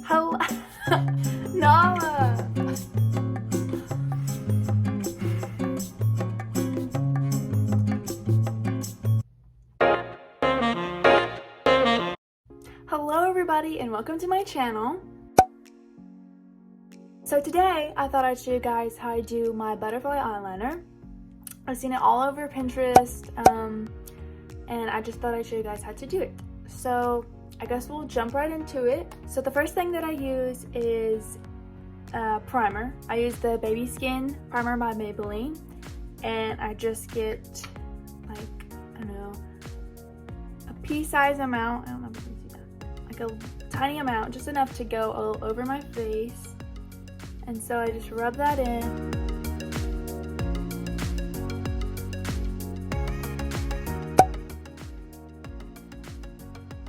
Hello. Nala. Hello everybody and welcome to my channel. So today I thought I'd show you guys how I do my butterfly eyeliner. I've seen it all over Pinterest and I just thought I'd show you guys how to do it. So I guess we'll jump right into it. So the first thing that I use is primer. I use the Baby Skin primer by Maybelline, and I just get like, I don't know, a pea-size amount. I don't know if you can see that. Like a tiny amount, just enough to go all over my face. And so I just rub that in.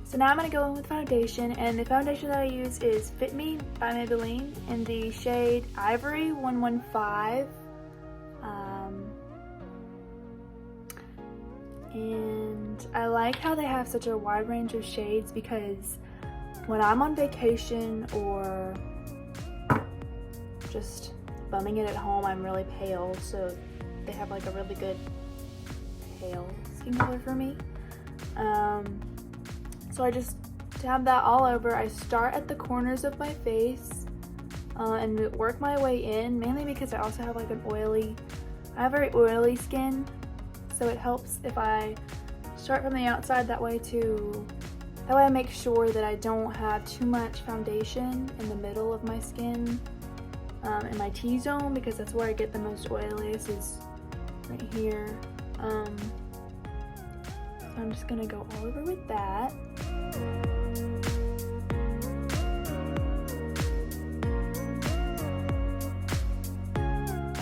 So now I'm going to go in with foundation, and the foundation that I use is Fit Me by Maybelline in the shade Ivory 115. And I like how they have such a wide range of shades, because when I'm on vacation or just bumming it at home, I'm really pale, so they have like a really good pale skin color for me. So I just dab that all over. I start at the corners of my face and work my way in, mainly because I also have like I have very oily skin, so it helps if I start from the outside. That way I make sure that I don't have too much foundation in the middle of my skin, in my T-zone, because that's where I get the most oiliest, is right here. So I'm just gonna go all over with that.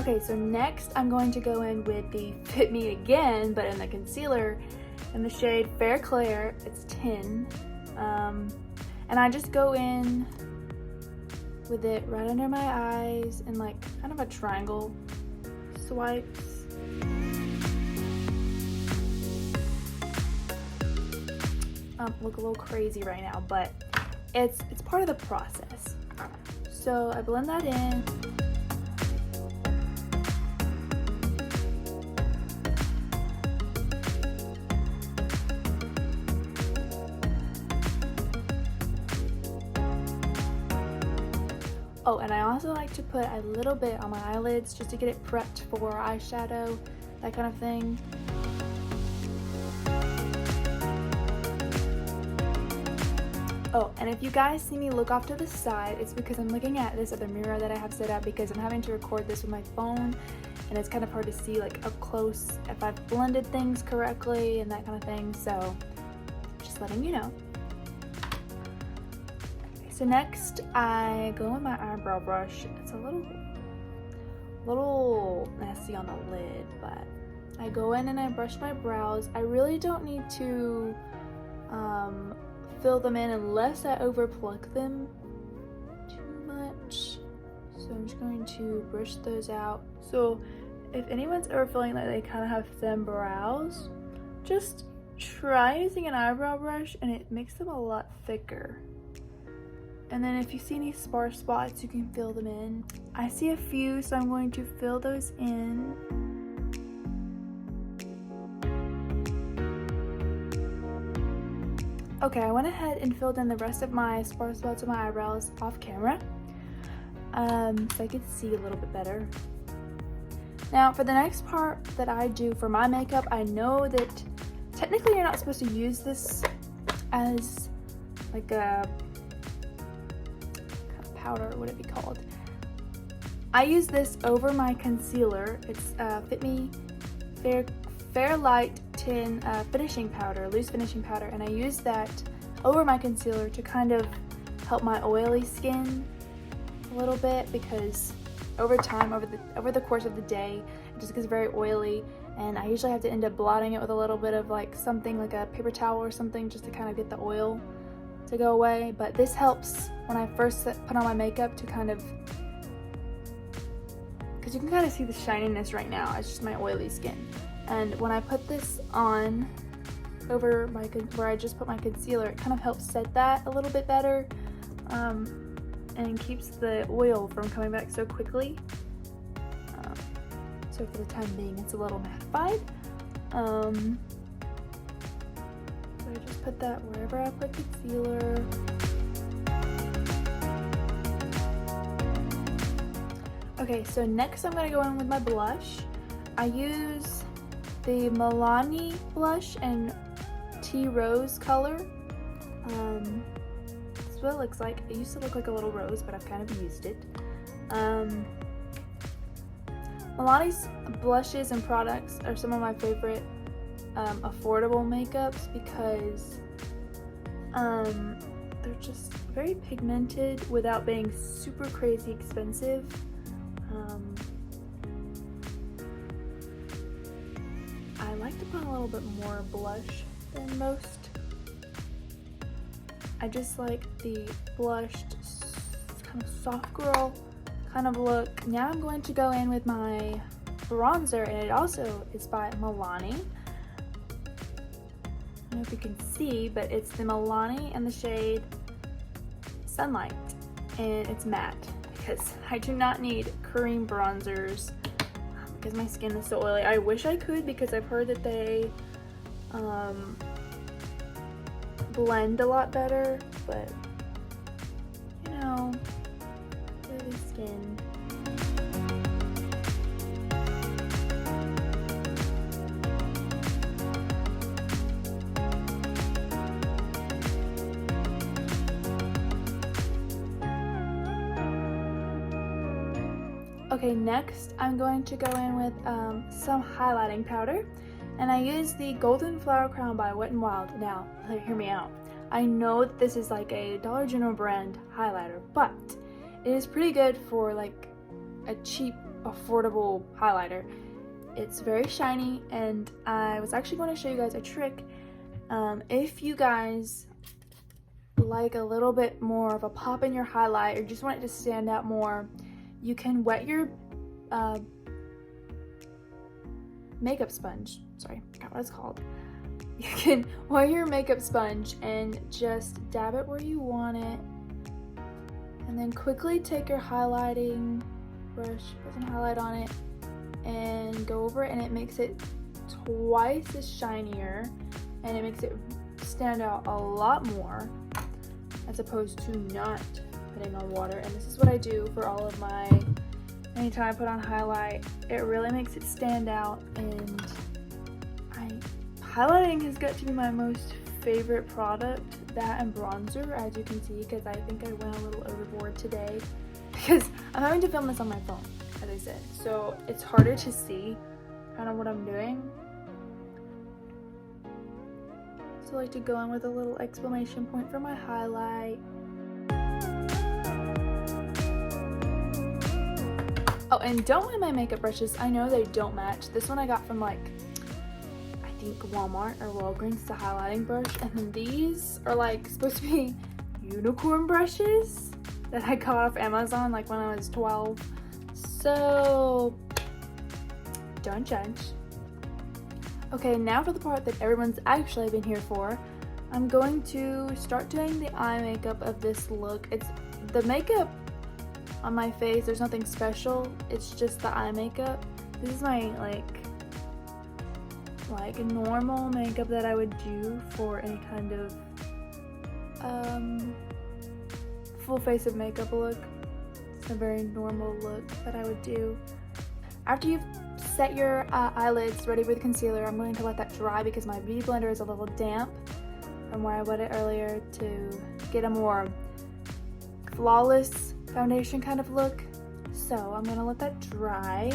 Okay, so next I'm going to go in with the Fit Me again, but in the concealer in the shade Fair Claire. It's 10. And I just go in with it right under my eyes in like kind of a triangle swipes. Look a little crazy right now, but it's part of the process. So I blend that in. Oh, and I also like to put a little bit on my eyelids just to get it prepped for eyeshadow, that kind of thing. Oh, and if you guys see me look off to the side, it's because I'm looking at this other mirror that I have set up, because I'm having to record this with my phone, and it's kind of hard to see like up close if I've blended things correctly and that kind of thing, so just letting you know. Okay, so next I go in my eyebrow brush. It's a little messy on the lid, but I go in and I brush my brows. I really don't need to fill them in unless I over pluck them too much. So I'm just going to brush those out. So if anyone's ever feeling like they kind of have thin brows, just try using an eyebrow brush and it makes them a lot thicker. And then if you see any sparse spots, you can fill them in. I see a few, so I'm going to fill those in. Okay, I went ahead and filled in the rest of my sparse spots of my eyebrows off camera, so I could see a little bit better. Now for the next part that I do for my makeup, I know that technically you're not supposed to use this as like a kind of powder, what would it be called? I use this over my concealer. It's Fit Me Fair Light 10 finishing powder, loose finishing powder, and I use that over my concealer to kind of help my oily skin a little bit, because over time, over the course of the day, it just gets very oily, and I usually have to end up blotting it with a little bit of like something like a paper towel or something, just to kind of get the oil to go away. But this helps when I first put on my makeup to kind of, because you can kind of see the shininess right now. It's just my oily skin. And when I put this on over where I just put my concealer, it kind of helps set that a little bit better. and keeps the oil from coming back so quickly. So for the time being, it's a little mattified. So I just put that wherever I put concealer. Okay, so next I'm gonna go in with my blush. I use the Milani blush in Tea Rose color. This is what it looks like. It used to look like a little rose, but I've kind of used it. Milani's blushes and products are some of my favorite affordable makeups because they're just very pigmented without being super crazy expensive. I like to put a little bit more blush than most. I just like the blushed kind of soft girl kind of look. Now I'm going to go in with my bronzer, and it also is by Milani. I don't know if you can see, but it's the Milani and the shade Sunlight, and it's matte because I do not need cream bronzers because my skin is so oily. I wish I could because I've heard that they blend a lot better, but you know, oily skin. Okay, next I'm going to go in with some highlighting powder, and I use the Golden Flower Crown by Wet n Wild. Now, hear me out. I know that this is like a Dollar General brand highlighter, but it is pretty good for like a cheap, affordable highlighter. It's very shiny, and I was actually going to show you guys a trick. If you guys like a little bit more of a pop in your highlight or just want it to stand out more, you can wet your makeup sponge. Sorry, I forgot what it's called. You can wet your makeup sponge and just dab it where you want it, and then quickly take your highlighting brush, put some highlight on it, and go over it, and it makes it twice as shinier, and it makes it stand out a lot more as opposed to not putting on water. And this is what I do for all of my, anytime I put on highlight, it really makes it stand out. And highlighting has got to be my most favorite product, that and bronzer, as you can see, because I think I went a little overboard today because I'm having to film this on my phone, as I said, so it's harder to see kind of what I'm doing. So I like to go in with a little exclamation point for my highlight. Oh, and don't mind my makeup brushes. I know they don't match. This one I got from like, I think Walmart or Walgreens, the highlighting brush. And then these are like supposed to be unicorn brushes that I got off Amazon like when I was 12. So don't judge. Okay, now for the part that everyone's actually been here for. I'm going to start doing the eye makeup of this look. It's the makeup on my face, there's nothing special, it's just the eye makeup. This is my like normal makeup that I would do for any kind of full face of makeup look. It's a very normal look that I would do. After you've set your eyelids ready with concealer, I'm going to let that dry because my beauty blender is a little damp from where I wet it earlier, to get a more flawless foundation kind of look. So I'm gonna let that dry.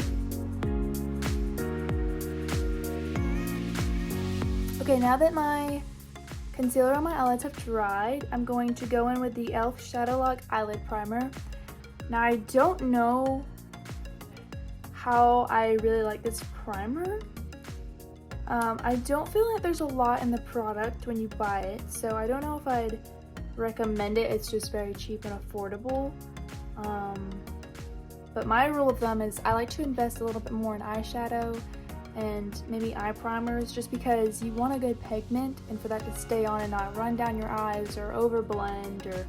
Okay, now that my concealer on my eyelids have dried, I'm going to go in with the e.l.f. Shadow Lock Eyelid Primer. Now I don't know how I really like this primer. I don't feel like there's a lot in the product when you buy it, so I don't know if I'd recommend it. It's just very cheap and affordable. But my rule of thumb is I like to invest a little bit more in eyeshadow and maybe eye primers, just because you want a good pigment and for that to stay on and not run down your eyes or overblend or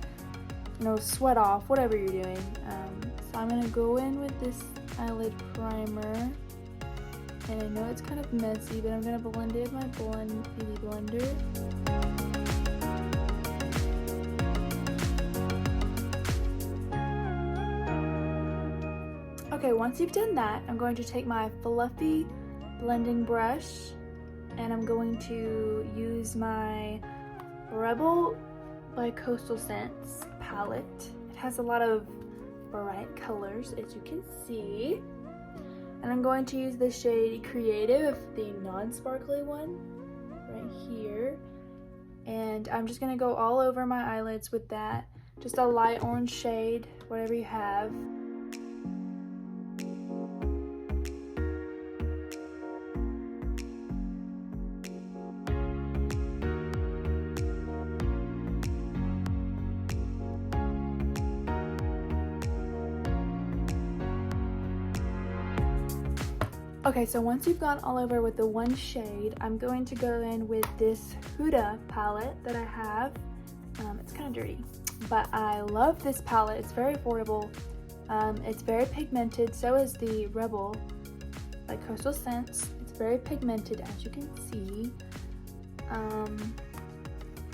you know, sweat off, whatever you're doing. So I'm gonna go in with this eyelid primer, and I know it's kind of messy, but I'm gonna blend it with my beauty blender. Okay, once you've done that, I'm going to take my fluffy blending brush, and I'm going to use my Rebel by Coastal Scents palette. It has a lot of bright colors, as you can see. And I'm going to use the shade Creative, the non-sparkly one, right here. And I'm just gonna go all over my eyelids with that. Just a light orange shade, whatever you have. Okay, so once you've gone all over with the one shade, I'm going to go in with this Huda palette that I have. It's kind of dirty, but I love this palette. It's very affordable. It's very pigmented. So is the Rebel by Coastal Scents. It's very pigmented, as you can see.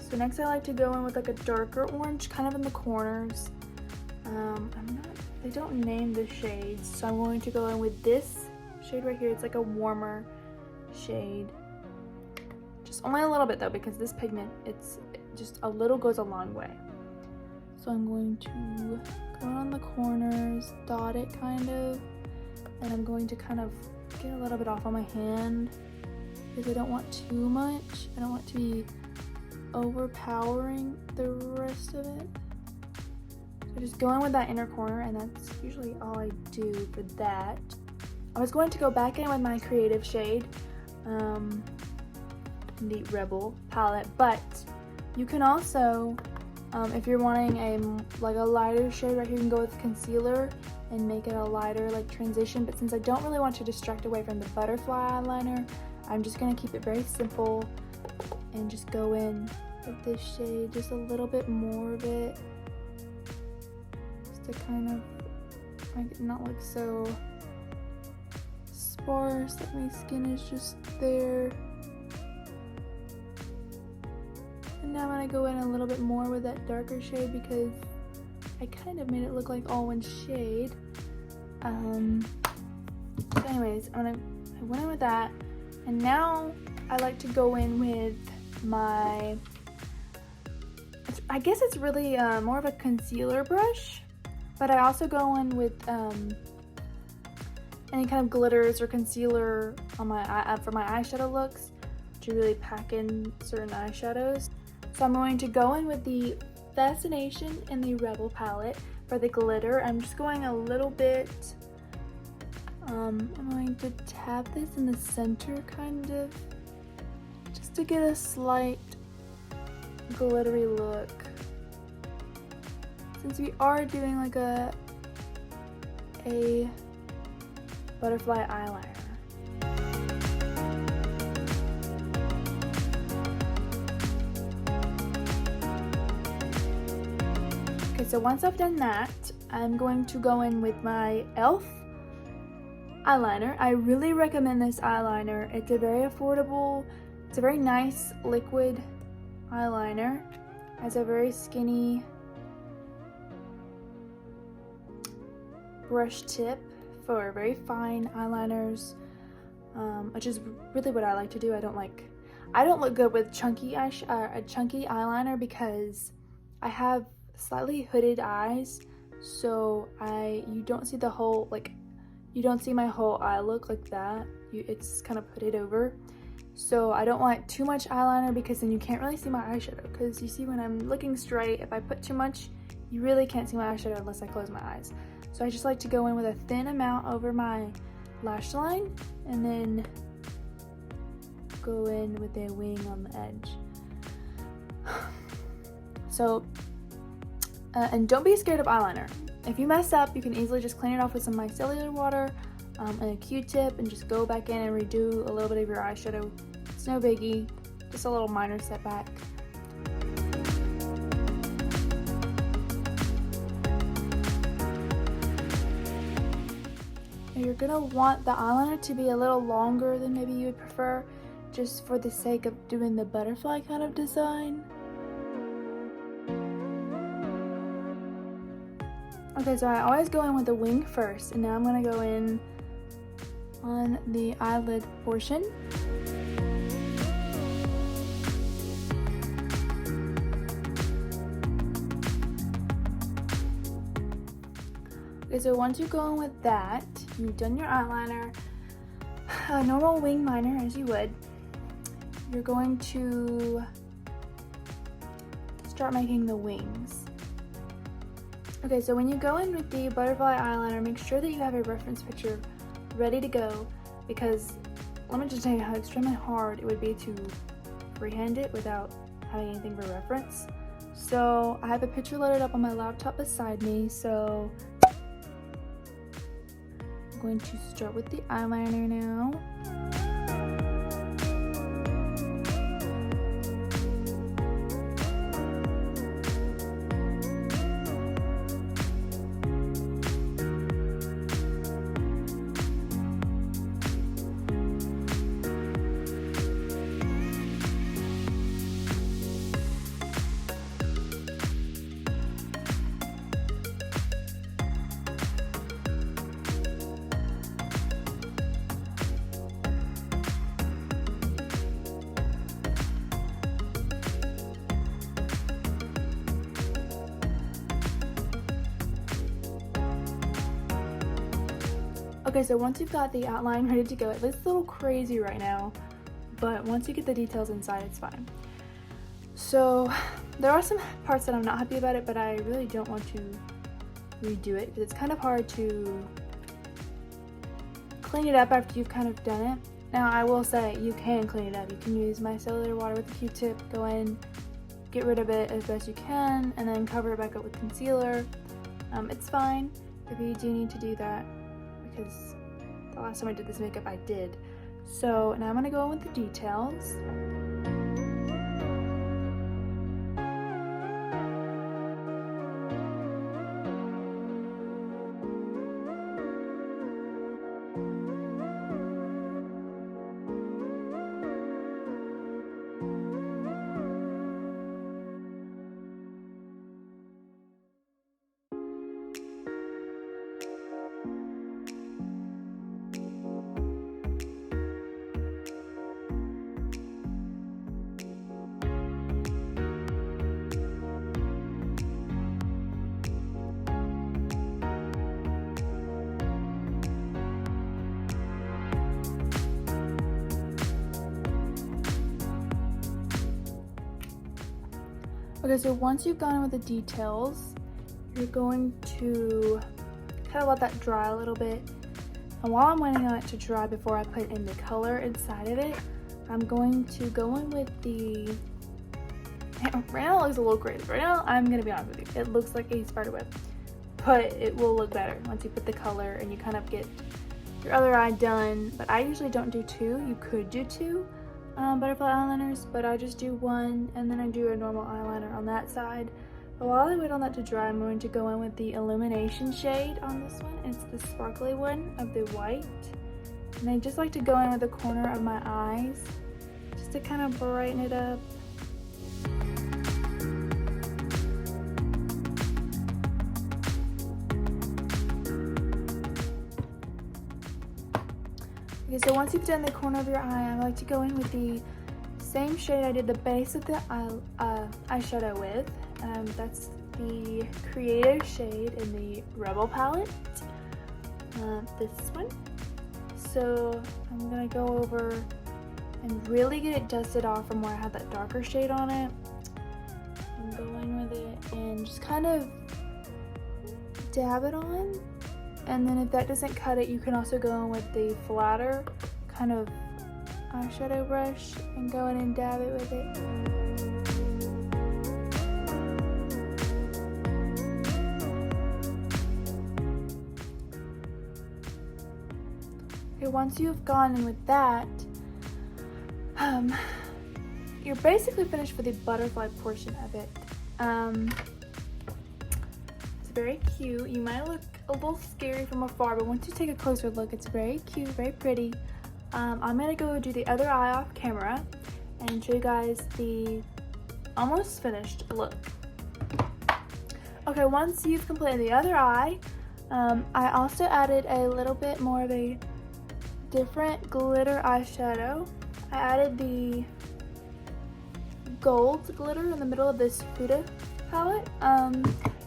So next I like to go in with like a darker orange, kind of in the corners. They don't name the shades, so I'm going to go in with this shade right here. It's like a warmer shade, just only a little bit though, because this pigment, it's just a little goes a long way. So I'm going to go on the corners, dot it kind of, and I'm going to kind of get a little bit off on my hand because I don't want too much. I don't want to be overpowering the rest of it. So just go in with that inner corner, and that's usually all I do for that. I was going to go back in with my Creative shade, the Rebel palette, but you can also, if you're wanting a lighter shade right here, you can go with concealer and make it a lighter like transition. But since I don't really want to distract away from the butterfly eyeliner, I'm just gonna keep it very simple and just go in with this shade, just a little bit more of it, just to kind of make it not look so sparse that my skin is just there. And now I'm gonna go in a little bit more with that darker shade because I kind of made it look like all one shade. So anyways, I went in with that, and now I like to go in with my, I guess it's really more of a concealer brush, but I also go in with any kind of glitters or concealer on my for my eyeshadow looks to really pack in certain eyeshadows. So I'm going to go in with the Fascination in the Rebel palette for the glitter. I'm just going a little bit, I'm going to tap this in the center kind of, just to get a slight glittery look. Since we are doing like a butterfly eyeliner. Okay, so once I've done that, I'm going to go in with my e.l.f. eyeliner. I really recommend this eyeliner. It's a very affordable, it's a very nice liquid eyeliner. It has a very skinny brush tip for very fine eyeliners, which is really what I like to do. I don't look good with chunky eyeliner because I have slightly hooded eyes, so you don't see the whole, you don't see my whole eye look like that. It's kind of hooded over. So I don't want too much eyeliner because then you can't really see my eyeshadow, because you see when I'm looking straight, if I put too much, you really can't see my eyeshadow unless I close my eyes. So I just like to go in with a thin amount over my lash line and then go in with a wing on the edge. So, and don't be scared of eyeliner. If you mess up, you can easily just clean it off with some micellar water and a Q-tip and just go back in and redo a little bit of your eyeshadow. It's no biggie, just a little minor setback. you're gonna want the eyeliner to be a little longer than maybe you would prefer, just for the sake of doing the butterfly kind of design. Okay, so I always go in with the wing first, and now I'm gonna go in on the eyelid portion. Okay, so once you go in with that, you've done your eyeliner, a normal wing liner as you would, you're going to start making the wings. Okay, so when you go in with the butterfly eyeliner, make sure that you have a reference picture ready to go, because let me just tell you how extremely hard it would be to freehand it without having anything for reference. So I have a picture loaded up on my laptop beside me, so I'm going to start with the eyeliner now. Okay, so once you've got the outline ready to go, it looks a little crazy right now, but once you get the details inside, it's fine. So there are some parts that I'm not happy about it, but I really don't want to redo it because it's kind of hard to clean it up after you've kind of done it. Now I will say you can clean it up. You can use micellar water with a Q-tip, go in, get rid of it as best you can, and then cover it back up with concealer. It's fine if you do need to do that, because the last time I did this makeup I did. So now I'm going to go in with the details. Okay, so once you've gone in with the details, you're going to kind of let that dry a little bit. And while I'm waiting on it to dry before I put in the color inside of it, I'm going to go in with the... Right now it looks a little crazy. Right now, I'm going to be honest with you, it looks like a spider web. But it will look better once you put the color and you kind of get your other eye done. But I usually don't do two. You could do two butterfly eyeliners, but I just do one, and then I do a normal eyeliner on that side. But while I wait on that to dry, I'm going to go in with the illumination shade on this one. It's the sparkly one of the white, and I just like to go in with the corner of my eyes just to kind of brighten it up. Okay, so once you've done the corner of your eye, I like to go in with the same shade I did the base of the eyeshadow with. That's the Creative shade in the Rebel palette, this one. So I'm gonna go over and really get it dusted off from where I had that darker shade on it. And go in with it and just kind of dab it on. And then if that doesn't cut it, you can also go in with the flatter kind of eyeshadow brush and go in and dab it with it. Okay, once you've gone in with that, you're basically finished for the butterfly portion of it. So very cute. You might look a little scary from afar, but once you take a closer look, it's very cute, very pretty. I'm gonna go do the other eye off camera and show you guys the almost finished look. Okay, once you've completed the other eye, I also added a little bit more of a different glitter eyeshadow. I added the gold glitter in the middle of this Fuda palette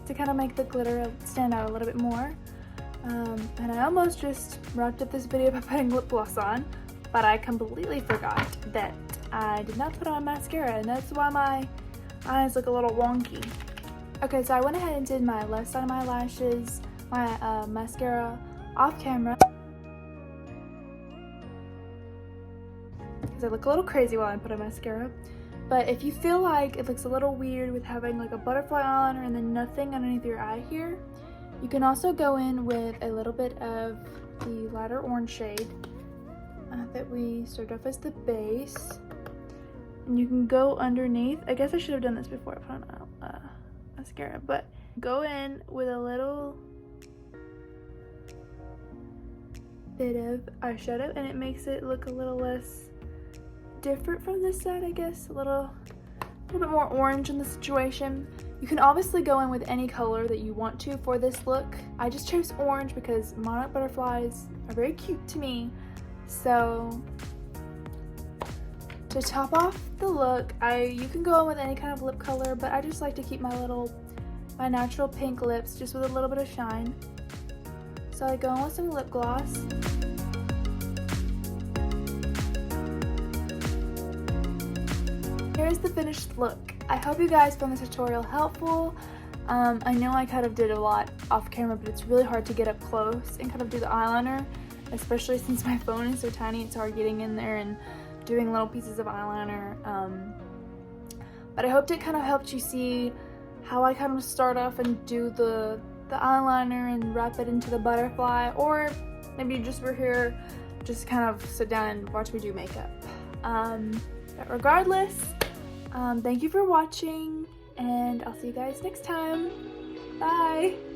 to kind of make the glitter stand out a little bit more. And I almost just wrapped up this video by putting lip gloss on, but I completely forgot that I did not put on mascara, and that's why my eyes look a little wonky. Okay, so I went ahead and did my left side of my lashes, my mascara off camera, because I look a little crazy while I put on mascara. But if you feel like it looks a little weird with having like a butterfly eyeliner and then nothing underneath your eye here, you can also go in with a little bit of the lighter orange shade that we started off as the base. And you can go underneath. I guess I should have done this before I put on mascara, but go in with a little bit of eyeshadow and it makes it look a little less different from this side, I guess. A little bit more orange in the situation. You can obviously go in with any color that you want to for this look. I just chose orange because monarch butterflies are very cute to me. So to top off the look, you can go in with any kind of lip color, but I just like to keep my natural pink lips just with a little bit of shine. So I go in with some lip gloss. Here's the finished look. I hope you guys found this tutorial helpful. I know I kind of did a lot off camera, but it's really hard to get up close and kind of do the eyeliner, especially since my phone is so tiny. It's hard getting in there and doing little pieces of eyeliner. But I hoped it kind of helped you see how I kind of start off and do the eyeliner and wrap it into the butterfly, or maybe you just were here just kind of sit down and watch me do makeup. But regardless, thank you for watching, and I'll see you guys next time. Bye!